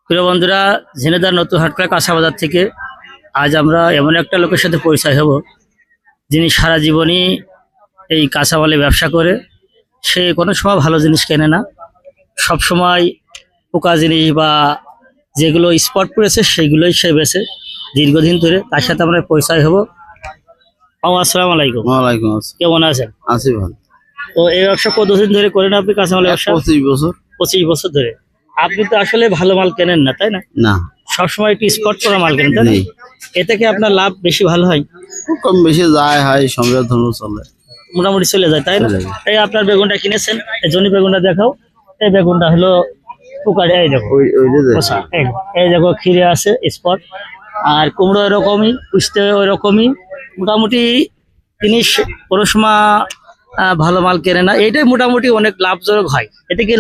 প্রিয় বন্ধুরা, ঝিনেদার নতুন হাটপাড়া কাঁচা বাজার থেকে আজ আমরা এমন একটা লোকের সাথে পরিচয় হব যিনি সারা জীবনই এই কাঁচামালের ব্যবসা করে। সে কোনো সময় ভালো জিনিস কেনে না, সব সময় পোকা জিনিস বা যেগুলো স্পট পড়েছে সেগুলোই সে বেছে দীর্ঘদিন ধরে। তার সাথে আমরা পরিচয় হব। আসসালামু আলাইকুম। ওয়ালাইকুম আসসালাম। কেমন আছেন? আছি ভালো। তো এই ব্যবসা কতদিন ধরে করেন আপনি কাঁচামালের ব্যবসা? 25 বছর। 25 বছর ধরে। আপনি তো আসলে ভালো মাল কেনেন না, তাই না? না, সবসময় একটু স্পট করা মাল কেনেন, তাই না? জি। এতে কি আপনার লাভ বেশি ভালো হয়? খুব কম বেশি যায় হয়, সঙ্গে ধরুন চলে। মোটামুটি চলে যায়, তাই না? চলে যায়। এই আপনার বেগুনটা কিনেছেন, এই জনি বেগুনটা দেখাও। এই বেগুনটা হলো পোকারে, এই দেখো ওইটা যে পোষা, এই দেখো খিরে আছে স্পট। আর কুমড়ো এরকমই, পুষতে ওইরকমই। মোটামুটি জিনিস কোনো সময় ভালো মাল কেনে না, এইটাই মোটামুটি অনেক লাভজনক হয়। এতে কি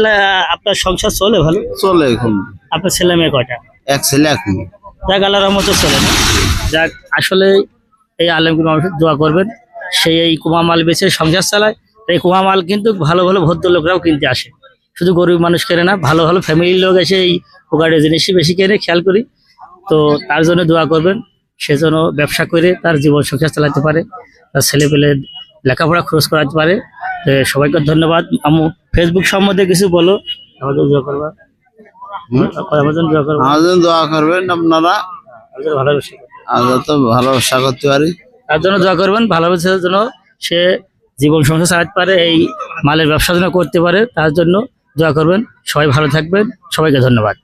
আপনার সংসার চলে ভালো? চলে এখন। আপনার ছেলে মেয়ে কয়টা? এক ছেলে এক মেয়ে। যাক, আল্লাহর মতো চলে না। যাক, আসলে এই আলেমগুলো মানুষের দোয়া করবেন, সেই এই কুমা মাল বেচে সংসার চালায়। এই কুমা মাল কিন্তু ভালো ভালো ভদ্রলোকরাও কিনতে আসে, শুধু গরিব মানুষ কেনে না, ভালো ভালো ফ্যামিলির লোক এসে এই পোকারের জিনিসই বেশি কেনে, খেয়াল করি। তো তার জন্য দোয়া করবেন, সে যেন ব্যবসা করে তার জীবন সংসার চালাতে পারে, তার ছেলে পেলে লেখাপড়া খরচ করাতে পারে। তো সবাইকে ধন্যবাদ। আমু ফেসবুক সম্বন্ধে কিছু বলো, আমাদের দোয়া করবা। আমার জন্য দোয়া করবা, আমার জন্য দোয়া করবেন আপনারা। আমাদের ভালোবাসা। আমরা তো ভালো ব্যবসা করতে পারি। তার জন্য দোয়া করবেন, ভালোবাসার জন্য সে জীবন সংসার চালাতে পারে, এই মালের ব্যবসা যেন করতে পারে, তার জন্য দোয়া করবেন। সবাই ভালো থাকবেন, সবাইকে ধন্যবাদ।